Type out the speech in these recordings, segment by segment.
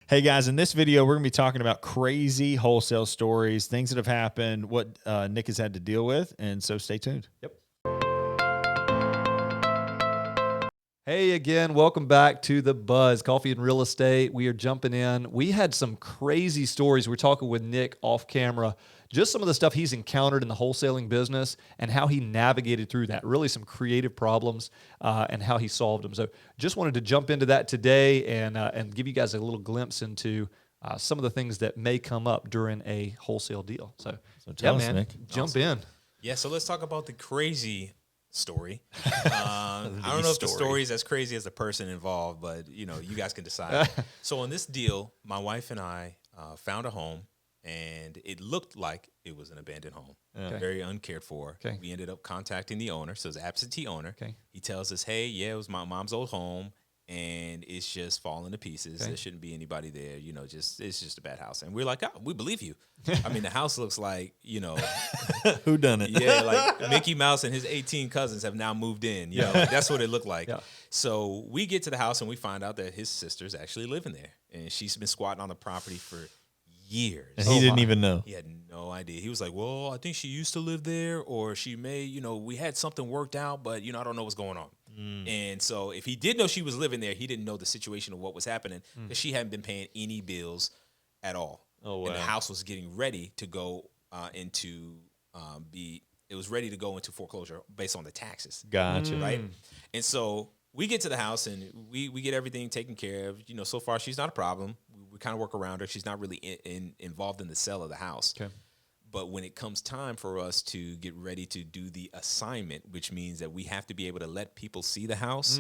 Hey guys, in this video, we're going to be talking about crazy wholesale stories, things that have happened, what Nick has had to deal with. And so stay tuned. Yep. Hey again, welcome back to The Buzz, Coffee and Real Estate. We are jumping in. We had some crazy stories. We're talking with Nick off camera, just some of the stuff he's encountered in the wholesaling business and how he navigated through that. Really some creative problems and how he solved them. So just wanted to jump into that today and give you guys a little glimpse into some of the things that may come up during a wholesale deal. So tell us, Nick. Jump in. Yeah, so let's talk about the crazy story. I don't know if the story is as crazy as the person involved, but you guys can decide. So on this deal, my wife and I found a home, and it looked like it was an abandoned home, very uncared for. Okay. We ended up contacting the owner, so it's an absentee owner. Okay. He tells us, hey, yeah, it was my mom's old home, and it's just falling to pieces. Okay. There shouldn't be anybody there. It's just a bad house. And we're like, oh, we believe you. I mean, the house looks like, Who done it? Yeah, like Mickey Mouse and his 18 cousins have now moved in. Like, that's what it looked like. Yeah. So we get to the house and we find out that his sister's actually living there. And she's been squatting on the property for years. And he didn't even know. He had no idea. He was like, well, I think she used to live there, or she may, we had something worked out, but, I don't know what's going on. And so if he did know she was living there, he didn't know the situation of what was happening because she hadn't been paying any bills at all. Oh, wow. And the house was getting ready to go it was ready to go into foreclosure based on the taxes. Gotcha. Right? And so we get to the house and we get everything taken care of. So far she's not a problem. We kind of work around her. She's not really involved in the sale of the house. Okay. But when it comes time for us to get ready to do the assignment, which means that we have to be able to let people see the house,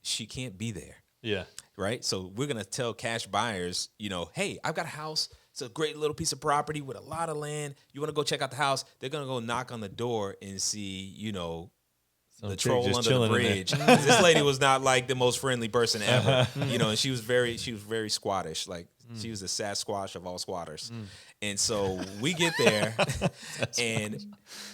she can't be there. Yeah. Right? So we're going to tell cash buyers, hey, I've got a house. It's a great little piece of property with a lot of land. You want to go check out the house? They're going to go knock on the door and see, the troll under the bridge. This lady was not like the most friendly person ever, and she was very squattish. Like she was the Sasquatch of all squatters. And so we get there and,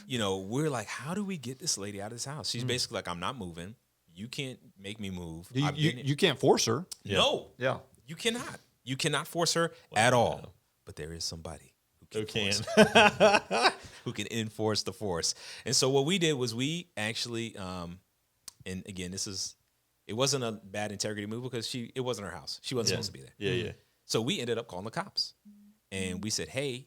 we're like, how do we get this lady out of this house? She's basically like, I'm not moving. You can't make me move. You can't force her. No. Yeah. You cannot. You cannot force her at all. But there is somebody who can. Who can enforce the force. And so what we did was we actually, and again, it wasn't a bad integrity move because it wasn't her house. She wasn't supposed to be there. Yeah. So we ended up calling the cops. And we said, hey,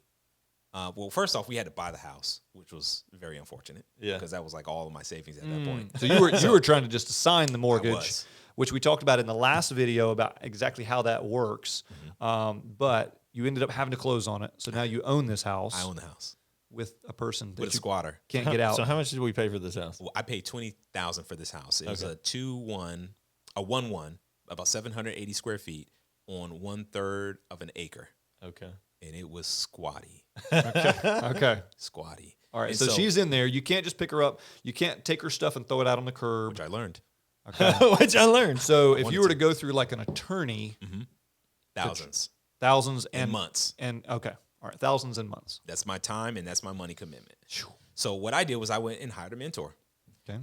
well, first off, we had to buy the house, which was very unfortunate. Yeah. Because that was like all of my savings at that point. So you were trying to just assign the mortgage, was. which we talked about in the last video about exactly how that works. But you ended up having to close on it. So now you own this house. I own the house. With a person that With a you squatter. can't get out. So how much did we pay for this house? Well, I paid $20,000 for this house. It was a 1-1, about 780 square feet on 1/3 of an acre. Okay. And it was squatty. Okay. Squatty. All right. And So she's in there. You can't just pick her up. You can't take her stuff and throw it out on the curb. which I learned. Okay. Which I learned. So if you were to go through like an attorney, Thousands. thousands And and months. And okay. All right. Thousands and months. That's my time and that's my money commitment. So what I did was I went and hired a mentor. Okay.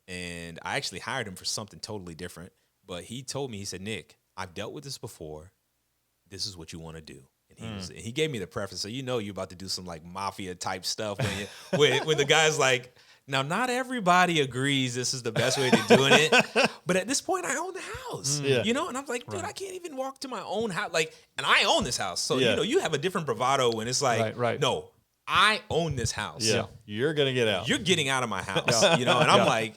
And I actually hired him for something totally different. But he told me, he said, Nick, I've dealt with this before. This is what you want to do. And he gave me the preference. So you're about to do some like mafia type stuff when the guy's like, now not everybody agrees this is the best way to doing it. But at this point I own the house. Yeah. And I'm like, dude, I can't even walk to my own house. Like, and I own this house. So Yeah. you have a different bravado when it's like, Right. no, I own this house. Yeah. You're going to get out. You're getting out of my house. And I'm like,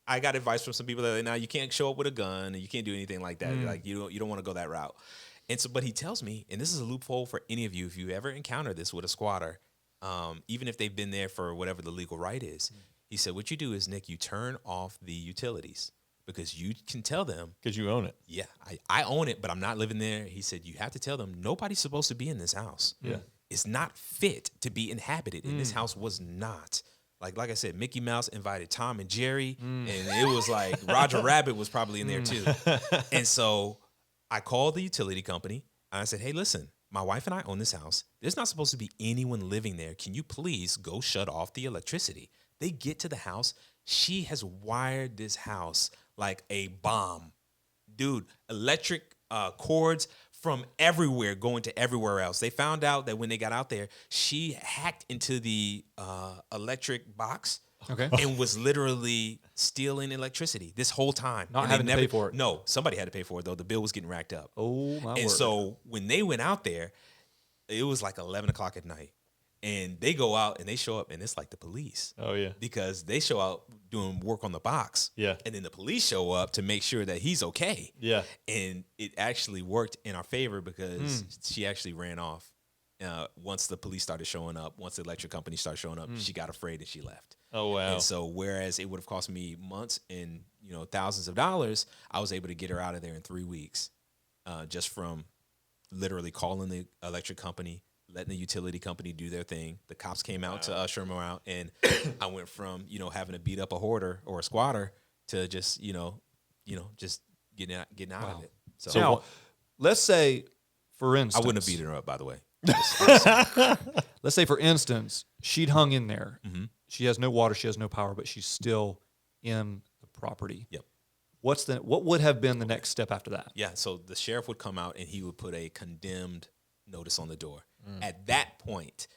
I got advice from some people that are like, now you can't show up with a gun and you can't do anything like that. Like you don't want to go that route. And so, but he tells me, and this is a loophole for any of you, if you ever encounter this with a squatter, even if they've been there for whatever the legal right is, he said, what you do is, Nick, you turn off the utilities because you can tell them. Because you own it. Yeah, I own it, but I'm not living there. He said, you have to tell them nobody's supposed to be in this house. Yeah. It's not fit to be inhabited, and this house was not. Like I said, Mickey Mouse invited Tom and Jerry, and it was like Roger Rabbit was probably in there too. And so I called the utility company, and I said, hey, listen, my wife and I own this house. There's not supposed to be anyone living there. Can you please go shut off the electricity? They get to the house. She has wired this house like a bomb. Dude, electric cords from everywhere going to everywhere else. They found out that when they got out there, she hacked into the electric box. Okay. And was literally stealing electricity this whole time. Not And having they to pay for it. No, somebody had to pay for it, though. The bill was getting racked up. Oh, my And word. so when they went out there, it was like 11 o'clock at night. And they go out and they show up, and it's like the police. Oh, yeah. Because they show out doing work on the box. Yeah. And then the police show up to make sure that he's okay. Yeah. And it actually worked in our favor because she actually ran off. Once the police started showing up, once the electric company started showing up, she got afraid and she left. Oh, wow. And so whereas it would have cost me months and, thousands of dollars, I was able to get her out of there in 3 weeks, just from literally calling the electric company, letting the utility company do their thing. The cops came out to usher them out, and I went from, having to beat up a hoarder or a squatter to just, just getting out of it. So Now, let's say, for instance, I wouldn't have beaten her up, by the way. let's say, for instance, she'd hung in there. Mm-hmm. She has no water, she has no power, but she's still in the property. Yep. What would have been the next step after that? Yeah, so the sheriff would come out and he would put a condemned notice on the door. At that point,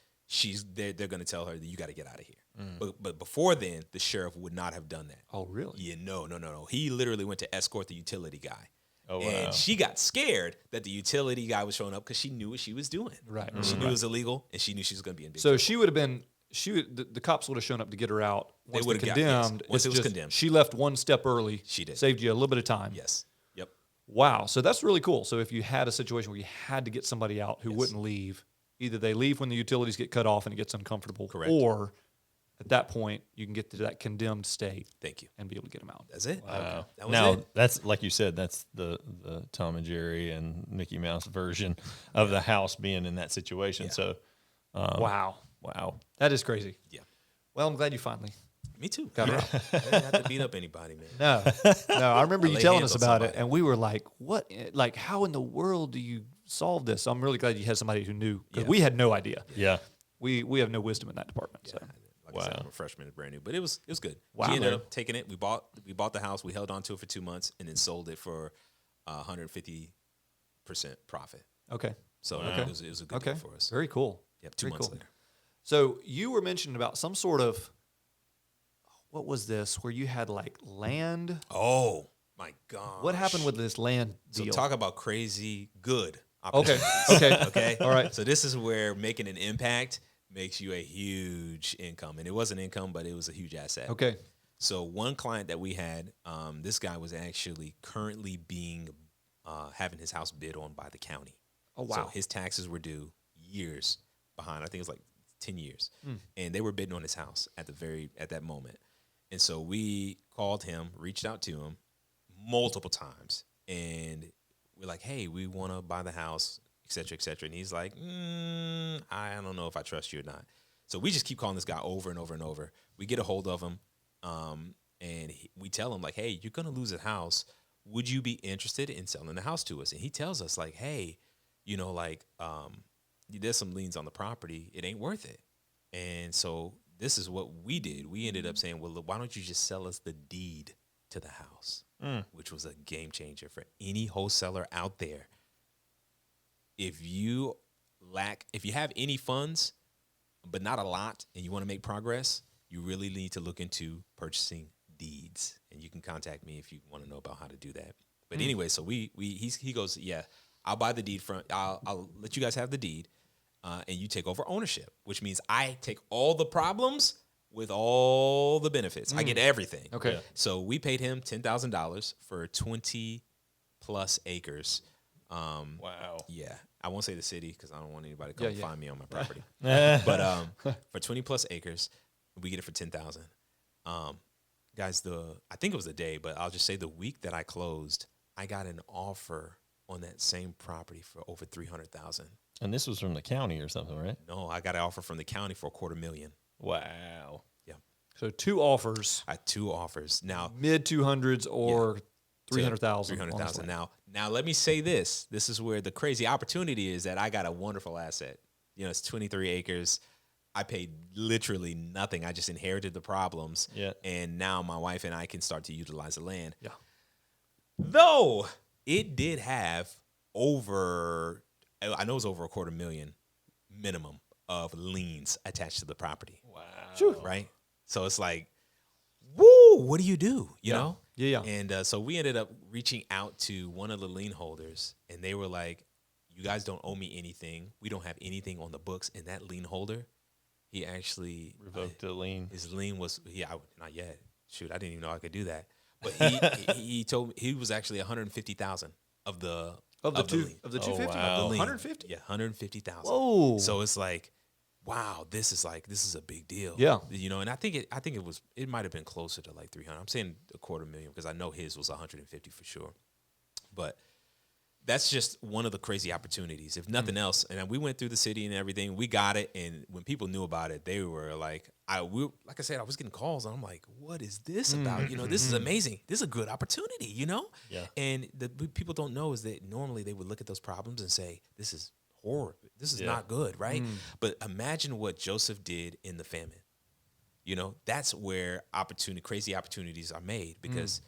they're going to tell her that you got to get out of here. But before then, the sheriff would not have done that. Oh, really? Yeah, no. He literally went to escort the utility guy. Oh, wow. And she got scared that the utility guy was showing up because she knew what she was doing. Right. She knew it was illegal, and she knew she was going to be in big So trouble. she would have been. The cops would have shown up to get her out. They Once would have condemned. Once it's it was just- condemned. She left one step early. She did. Saved you a little bit of time. Yes. Yep. Wow. So that's really cool. So if you had a situation where you had to get somebody out who wouldn't leave, either they leave when the utilities get cut off and it gets uncomfortable, Correct. or at that point you can get to that condemned state Thank you. and be able to get them out. That's it. Wow. That was Now it. that's like you said. That's the Tom and Jerry and Mickey Mouse version of the house being in that situation. Yeah. So, Wow. That is crazy. Yeah. Well, I'm glad you finally. Me too. Got her I didn't have to beat up anybody, man. No. I remember you lay telling hands us on about it, somebody. and we were like, "What? Like, how in the world do you solve this?" So I'm really glad you had somebody who knew, because Yeah. we had no idea. yeah. We have no wisdom in that department. So. Like I said, I'm a freshman, it's brand new, but it was good. Wow. She ended up taking it. We bought the house. We held on to it for 2 months, and then sold it for 150% profit. Okay. So Wow. it was a good deal for us. Very cool. Yep, 2 Very months cool. later. So you were mentioning about some sort of, what was this, where you had like land? Oh my god! What happened with this land So deal? talk about crazy good. Okay. opportunities. Okay. Okay. All right. So this is where making an impact makes you a huge income, and it wasn't income, but it was a huge asset. Okay. So one client that we had, this guy was actually currently being having his house bid on by the county. Oh, wow. So his taxes were due years behind. I think it was like 10 years, and they were bidding on his house at that moment. And so we called him, reached out to him multiple times, and we're like, "Hey, we want to buy the house, et cetera, et cetera." And he's like, "I don't know if I trust you or not." So we just keep calling this guy over and over and over. We get a hold of him, and we tell him like, "Hey, you're gonna lose a house. Would you be interested in selling the house to us?" And he tells us like, "Hey, there's some liens on the property. It ain't worth it." And so this is what we did. We ended up saying, "Well, look, why don't you just sell us the deed to the house?" Which was a game changer for any wholesaler out there. If you have any funds, but not a lot, and you want to make progress, you really need to look into purchasing deeds. And you can contact me if you want to know about how to do that. But anyway, so he goes, "Yeah, I'll buy the deed I'll let you guys have the deed, and you take over ownership," which means I take all the problems with all the benefits. I get everything. Okay. Yeah. So we paid him $10,000 for 20 plus acres. Wow. Yeah, I won't say the city because I don't want anybody to come find me on my property. Yeah. But for 20 plus acres, we get it for 10,000. Guys, I think it was the day, but I'll just say the week that I closed, I got an offer on that same property for over 300,000. And this was from the county or something, right? No, I got an offer from the county for $250,000. Wow. Yeah, So 2 offers, I had 2 offers. Now mid 200s or 300,000. 300,000. Now let me say this. This is where the crazy opportunity is that I got a wonderful asset. It's 23 acres. I paid literally nothing. I just inherited the problems. Yeah. And now my wife and I can start to utilize the land. Yeah. Though it did have I know it was over $250,000 minimum of liens attached to the property. Wow. Right? So it's like, woo, what do? You know? Yeah. And so we ended up reaching out to one of the lien holders, and they were like, you guys don't owe me anything. We don't have anything on the books. And that lien holder, he actually Revoked the lien. His lien was, not yet. Shoot, I didn't even know I could do that. But he told me he was actually 150,000 of the lien. Of the 250, wow. Of the lien. 150. Yeah, 150,000. Whoa. So it's like, wow, this is a big deal. Yeah. You know, and I think it might have been closer to like 300. I'm saying $250,000 because I know his was 150 for sure. But that's just one of the crazy opportunities, if nothing else. And we went through the city and everything. We got it. And when people knew about it, they were like, like I said, I was getting calls. And I'm like, what is this about? You know, this is amazing. This is a good opportunity, you know? Yeah. And the people don't know is that normally they would look at those problems and say, this is horrible. This is not good, right? But imagine what Joseph did in the famine. You know, that's where crazy opportunities are made, because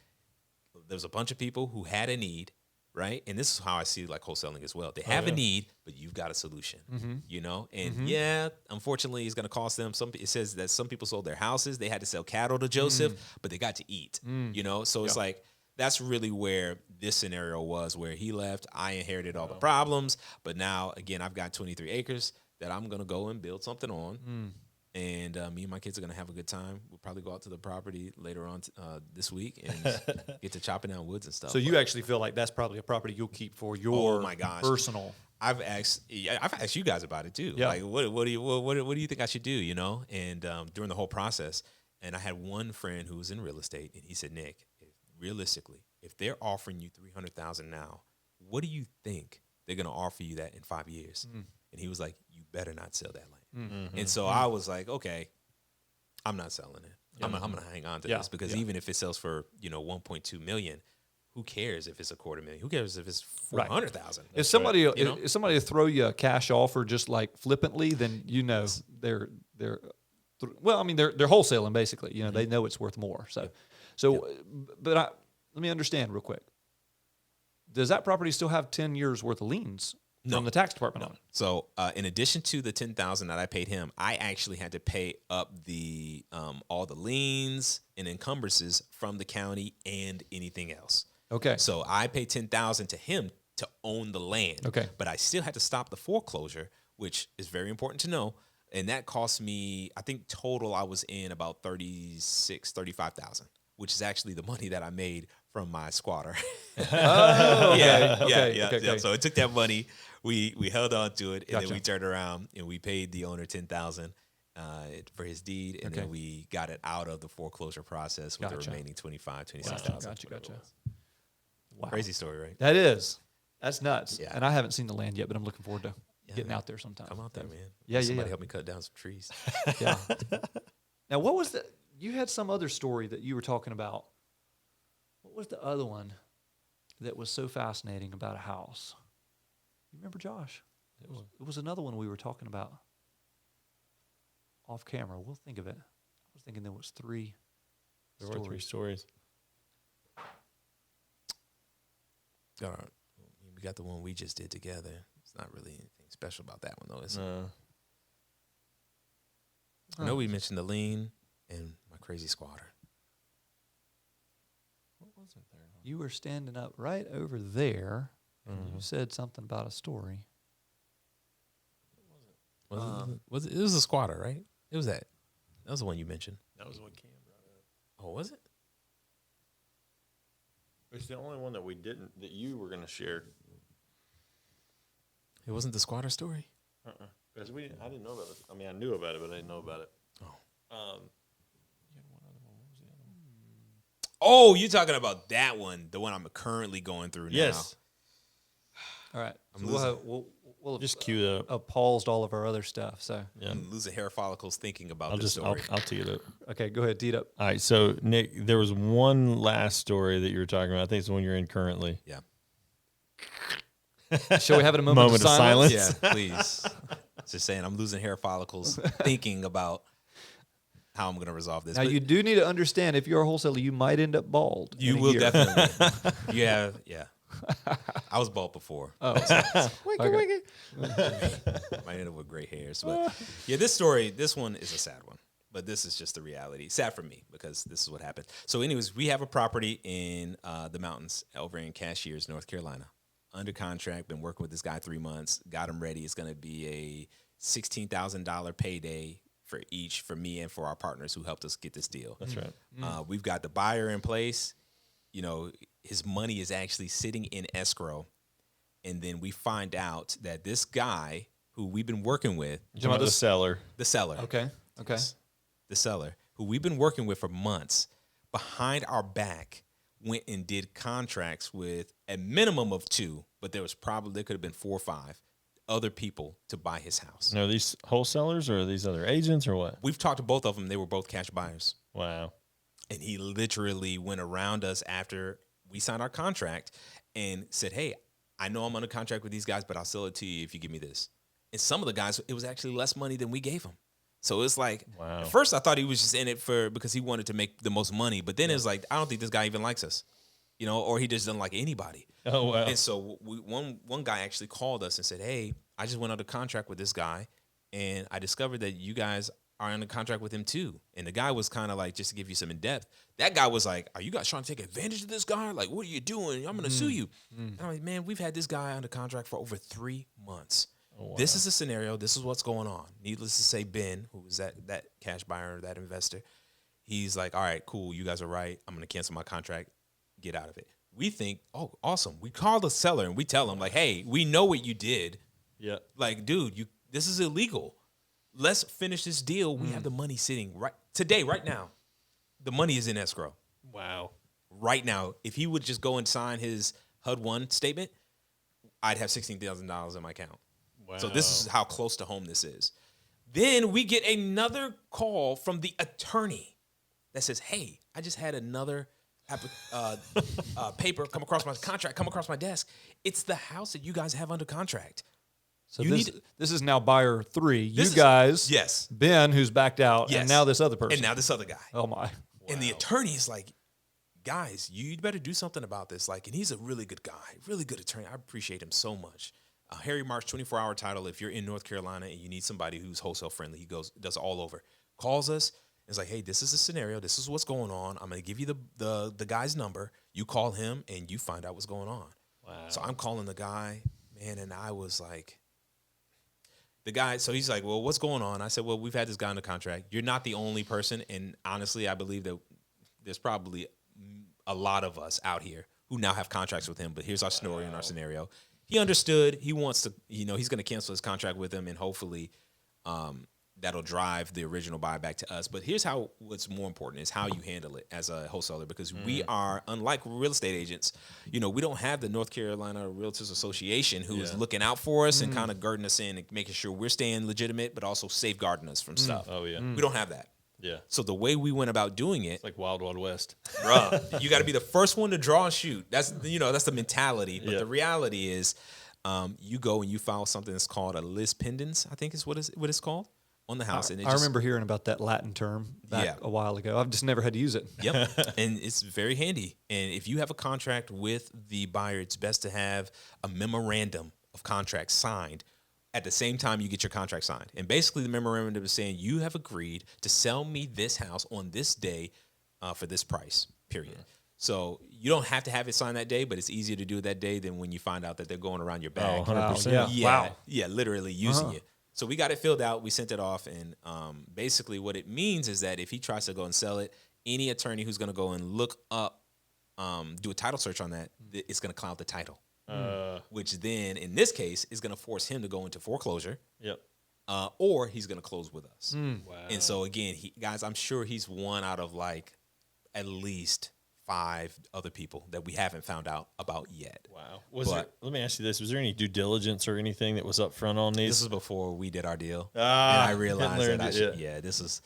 there was a bunch of people who had a need, right? And this is how I see like wholesaling as well. They have a need, but you've got a solution, you know? And unfortunately, it's going to cost them. It says that some people sold their houses. They had to sell cattle to Joseph, but they got to eat, you know? So it's like, that's really where this scenario was, where he left. I inherited all the problems, but now, again, I've got 23 acres that I'm going to go and build something on. And me and my kids are going to have a good time. We'll probably go out to the property later on this week and get to chopping down woods and stuff. So you actually feel like that's probably a property you'll keep for your personal. I've asked you guys about it too. Yeah. Like, what do you think I should do? You know, and during the whole process, and I had one friend who was in real estate, and he said, Nick, realistically, if they're offering you $300,000 now, what do you think they're going to offer you that in 5 years? And he was like, you better not sell that land. And so I was like, okay, I'm not selling it. I'm going to hang on to this, because even if it sells for, 1.2 million, who cares if it's $250,000? Who cares if it's 400,000? If somebody to throw you a cash offer just like flippantly, then they're wholesaling basically. You know, they know it's worth more. But let me understand real quick. Does that property still have 10 years worth of liens from the tax department on it? So in addition to the $10,000 that I paid him, I actually had to pay up the all the liens and encumbrances from the county and anything else. Okay. So I paid $10,000 to him to own the land. Okay. But I still had to stop the foreclosure, which is very important to know. And that cost me, I think total I was in about $35,000, which is actually the money that I made from my squatter. Okay. So it took that money, we held on to it, and Gotcha. then we turned around and we paid the owner $10,000 for his deed, and then we got it out of the foreclosure process with the remaining $26,000. Gotcha. Wow. Crazy story, right? That is. That's nuts. Yeah. And I haven't seen the land yet, but I'm looking forward to getting out there sometime. Come out there, man. Yeah, Somebody help me cut down some trees. Yeah. Now, what was you had some other story that you were talking about. What was the other one that was so fascinating about a house? You remember, Josh? It was another one we were talking about off camera. We'll think of it. I was thinking there was three. There were 3 stories. All right. We got the one we just did together. It's not really anything special about that one, though, is it? I know we mentioned the lien and my crazy squatter. What was it there? You were standing up right over there, and you said something about a story. Was it? It was a squatter, right? It was that. That was the one you mentioned. That was what Cam brought up. Oh, was it? It's the only one that we didn't, that you were going to share. It wasn't the squatter story? Because I didn't know about it. I mean, I knew about it, but I didn't know about it. Oh, you're talking about that one, the one I'm currently going through now. Yes. All right. I'm We'll Just cue it up. paused all of our other stuff. So Yeah. I'm losing hair follicles thinking about this I'll story. tee it up. okay, go ahead, tee it up. All right. So, Nick, there was one last story that you were talking about. I think it's the one you're in currently. Yeah. Shall we have it a moment of silence? Yeah, please. Just saying, I'm losing hair follicles thinking about how I'm going to resolve this. Now, But you do need to understand, if you're a wholesaler, you might end up bald. you in a will year. definitely. Yeah. I was bald before. Oh, Wiggy. Might end up with gray hairs. But yeah, this one is a sad one. But this is just the reality. Sad for me because this is what happened. So anyways, we have a property in the mountains over in Cashiers, North Carolina. Under contract, been working with this guy 3 months. Got him ready. It's going to be a $16,000 payday for me and for our partners who helped us get this deal. That's right. We've got the buyer in place. You know, his money is actually sitting in escrow. And then we find out that this guy who we've been working with, You're talking about the seller. the seller, okay. the seller who we've been working with for months, behind our back, went and did contracts with a minimum of 2, but there could have been 4 or 5 other people to buy his house. Now, are these wholesalers or are these other agents or what? We've talked to both of them. They were both cash buyers. Wow. And he literally went around us after we signed our contract and said, hey, I know I'm under contract with these guys, but I'll sell it to you if you give me this. And some of the guys, it was actually less money than we gave them. So it's like, Wow. At first I thought he was just in it because he wanted to make the most money. But then it's like, I don't think this guy even likes us, or he just doesn't like anybody. Oh, wow. And so one guy actually called us and said, hey, I just went under contract with this guy, and I discovered that you guys are under contract with him too. And the guy was kind of like, just to give you some in depth, that guy was like, are you guys trying to take advantage of this guy? Like, what are you doing? I'm going to sue you. And I'm like, man, we've had this guy under contract for over 3 months. Oh, wow. This is a scenario. This is what's going on. Needless to say, Ben, who was that cash buyer, that investor, he's like, all right, cool. You guys are right. I'm going to cancel my contract. Get out of it. We think, oh, awesome. We call the seller and we tell him like, hey, we know what you did. Yeah. Like, dude, this is illegal. Let's finish this deal. We have the money sitting right now. The money is in escrow. Wow. Right now, if he would just go and sign his HUD-1 statement, I'd have $16,000 in my account. Wow. So this is how close to home this is. Then we get another call from the attorney that says, hey, I just had another paper come across my desk. It's the house that you guys have under contract. So this is now buyer 3. You guys, yes. Ben, who's backed out, Yes. and now this other person. And now this other guy. Oh, my. And the attorney is like, guys, you better do something about this. Like, and he's a really good guy, really good attorney. I appreciate him so much. Harry Marsh, 24-hour title. If you're in North Carolina and you need somebody who's wholesale friendly, he does all over. Calls us. It's like, hey, this is a scenario. This is what's going on. I'm going to give you the guy's number. You call him and you find out what's going on. Wow. So I'm calling the guy, man, and I was like, the guy, so he's like, well, what's going on? I said, well, we've had this guy under contract. You're not the only person. And honestly, I believe that there's probably a lot of us out here who now have contracts with him. But here's our story and our scenario. He understood. He wants to, he's going to cancel his contract with him, and hopefully that'll drive the original buy back to us. But here's what's more important is how you handle it as a wholesaler, because we are, unlike real estate agents, we don't have the North Carolina Realtors Association who is looking out for us and kind of girding us in and making sure we're staying legitimate, but also safeguarding us from stuff. Oh, yeah. We don't have that. Yeah. So the way we went about doing it, It's like Wild Wild West. bruh, you got to be the first one to draw and shoot. That's the mentality. But the reality is, you go and you file something that's called a lis pendens, I think is what it's called, on the house. And I remember hearing about that Latin term back a while ago. I've just never had to use it. Yep. And it's very handy. And if you have a contract with the buyer, it's best to have a memorandum of contract signed at the same time you get your contract signed. And basically the memorandum is saying you have agreed to sell me this house on this day for this price, period. So you don't have to have it signed that day, but it's easier to do it that day than when you find out that they're going around your bag. 100%. Yeah, literally using it. So we got it filled out. We sent it off. And basically what it means is that if he tries to go and sell it, any attorney who's going to go and look up, do a title search on that, it's going to cloud the title. Which then, in this case, is going to force him to go into foreclosure. Yep. Or he's going to close with us. Wow. And so, again, guys, I'm sure he's one out of like at least 5 other people that we haven't found out about yet. Wow. Let me ask you this. Was there any due diligence or anything that was up front on these? This is before we did our deal. And I realized that this is,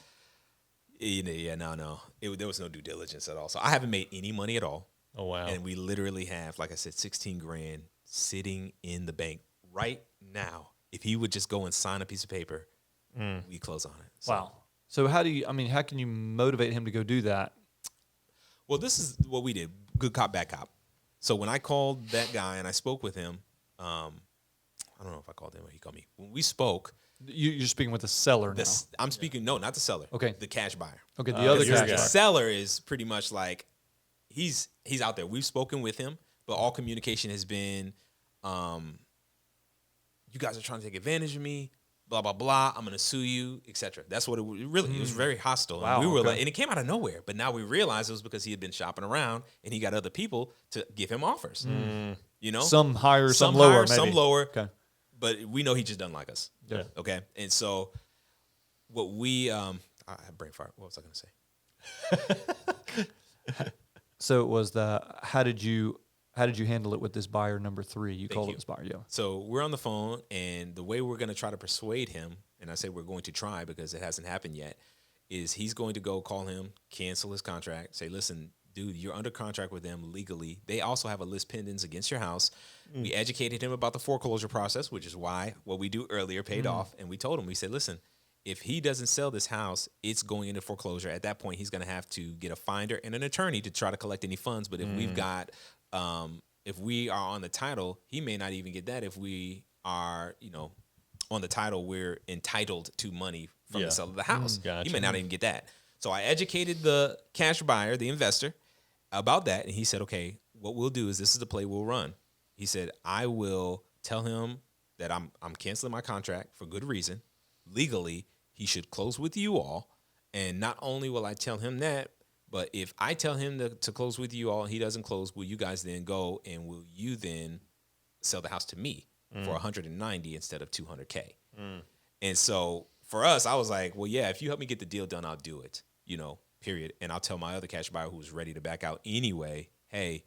no. There was no due diligence at all. So I haven't made any money at all. Oh, wow. And we literally have, like I said, $16,000 sitting in the bank right now. If he would just go and sign a piece of paper, we close on it. So, Wow. So how can you motivate him to go do that? Well, this is what we did. Good cop, bad cop. So when I called that guy and I spoke with him, I don't know if I called him or he called me. When we spoke, You're speaking with the seller now. I'm speaking, no, not the seller. Okay. The cash buyer. Okay, the other your cash guy. The buyer. seller is pretty much like, he's out there. We've spoken with him, but all communication has been, you guys are trying to take advantage of me, blah, blah, blah. I'm going to sue you, etc. That's what it really, it was very hostile. Wow, and we were okay. like, and it came out of nowhere, but now we realize it was because he had been shopping around and he got other people to give him offers, you know, Some higher, some higher, lower, maybe. some lower, Okay. but we know he just doesn't like us. Yeah. Okay. And so what we, I had brain fart. What was I going to say? So it was how did you handle it with this buyer number 3? You called it this buyer, yeah. So we're on the phone, and the way we're going to try to persuade him, and I say we're going to try because it hasn't happened yet, is he's going to go call him, cancel his contract, say, listen, dude, you're under contract with them legally. They also have a list pendants against your house. We educated him about the foreclosure process, which is why what we do earlier paid off. And we told him, we said, listen, if he doesn't sell this house, it's going into foreclosure. At that point, he's going to have to get a finder and an attorney to try to collect any funds. But if we've got, if we are on the title, he may not even get that. If we are, you know, on the title, we're entitled to money from the sale of the house. Gotcha. He may not even get that. So I educated the cash buyer, the investor, about that. And he said, okay, what we'll do is this is the play we'll run. He said, I will tell him that I'm canceling my contract for good reason. Legally, he should close with you all. And not only will I tell him that, but if I tell him to close with you all and he doesn't close, will you guys then go and will you then sell the house to me for 190 instead of 200K? And so for us, I was like, well, yeah, if you help me get the deal done, I'll do it, you know, period. And I'll tell my other cash buyer who's ready to back out anyway, hey,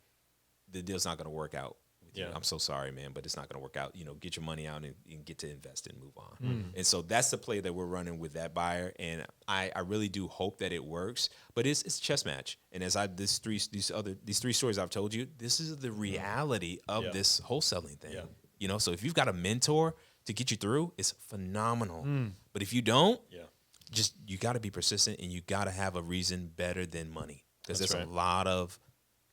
the deal's not going to work out. Yeah. I'm so sorry, man, but it's not going to work out. You know, get your money out and get to invest and move on. And so that's the play that we're running with that buyer. And I really do hope that it works. But it's a chess match. And as these three stories I've told you, this is the reality of this wholesaling thing. Yeah. You know, so if you've got a mentor to get you through, it's phenomenal. But if you don't, just you got to be persistent and you got to have a reason better than money, because That's there's right. a lot of,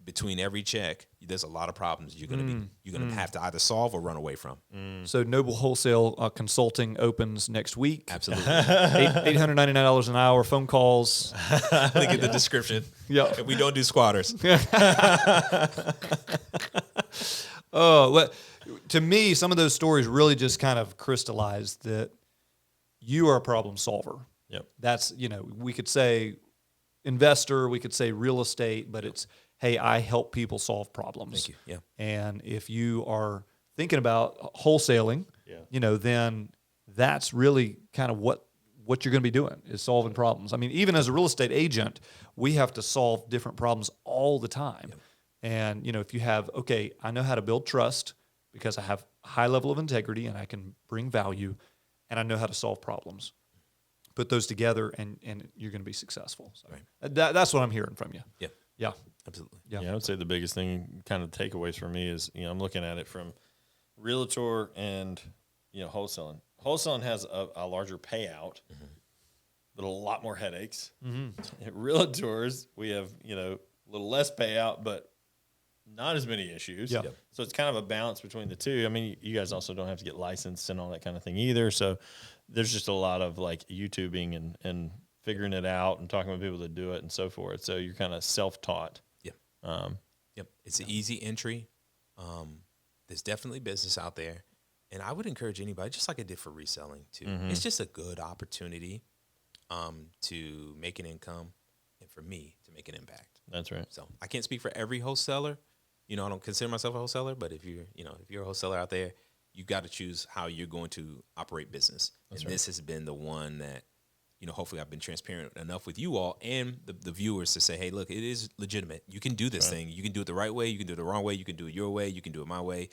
between every check, there's a lot of problems you're gonna have to either solve or run away from. So Noble Wholesale Consulting opens next week. Absolutely. $899 an hour, phone calls. Link in the description. Yeah. If we don't do squatters. To me, some of those stories really just kind of crystallized that you are a problem solver. Yep. That's, you know, we could say investor, we could say real estate, but it's, hey, I help people solve problems. Thank you. Yeah. And if you are thinking about wholesaling, you know, then that's really kind of what you're going to be doing is solving problems. I mean, even as a real estate agent, we have to solve different problems all the time. Yep. And, you know, if you have, okay, I know how to build trust because I have a high level of integrity and I can bring value and I know how to solve problems. Put those together and you're going to be successful. So Right. that's what I'm hearing from you. Yeah. Yeah. Absolutely. Yeah. Yeah, I would say the biggest thing, kind of takeaways for me is, you know, I'm looking at it from realtor and, you know, wholesaling. Wholesaling has a larger payout, but a lot more headaches. At realtors, we have, you know, a little less payout, but not as many issues. Yeah. Yep. So it's kind of a balance between the two. I mean, you guys also don't have to get licensed and all that kind of thing either. So there's just a lot of like YouTubing and figuring it out and talking with people that do it and so forth. So you're kind of self-taught. Yep. It's an easy entry. There's definitely business out there. And I would encourage anybody, just like I did for reselling too. It's just a good opportunity to make an income and for me to make an impact. That's right. So I can't speak for every wholesaler. You know, I don't consider myself a wholesaler, but if you're a wholesaler out there, you got to choose how you're going to operate business. That's and right. this has been the one that, you know, hopefully I've been transparent enough with you all and the viewers to say, hey, look, it is legitimate. You can do this thing. You can do it the right way. You can do it the wrong way. You can do it your way. You can do it my way.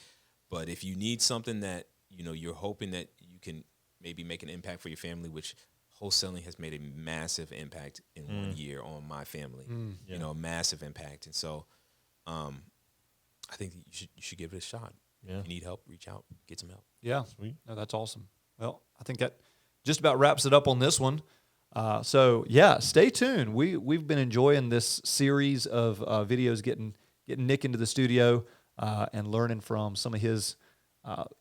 But if you need something that, you know, you're hoping that you can maybe make an impact for your family, which wholesaling has made a massive impact in 1 year on my family, you know, a massive impact. And so I think that you should give it a shot. Yeah. If you need help, reach out, get some help. Yeah. Sweet. No, that's awesome. Well, I think that just about wraps it up on this one. So yeah, stay tuned. We've been enjoying this series of videos, getting Nick into the studio. and learning from some of his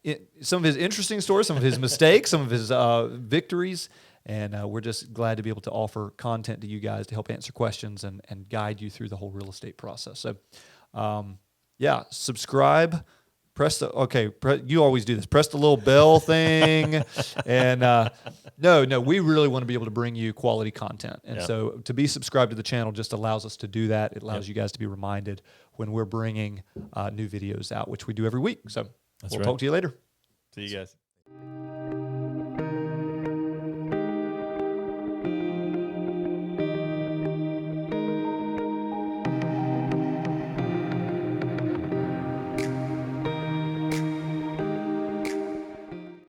interesting stories, some of his mistakes, some of his victories. And we're just glad to be able to offer content to you guys to help answer questions and guide you through the whole real estate process. So, subscribe. You always do this. Press the little bell thing. And no, we really want to be able to bring you quality content. And so to be subscribed to the channel just allows us to do that. It allows you guys to be reminded when we're bringing new videos out, which we do every week. So we'll talk to you later. See you guys.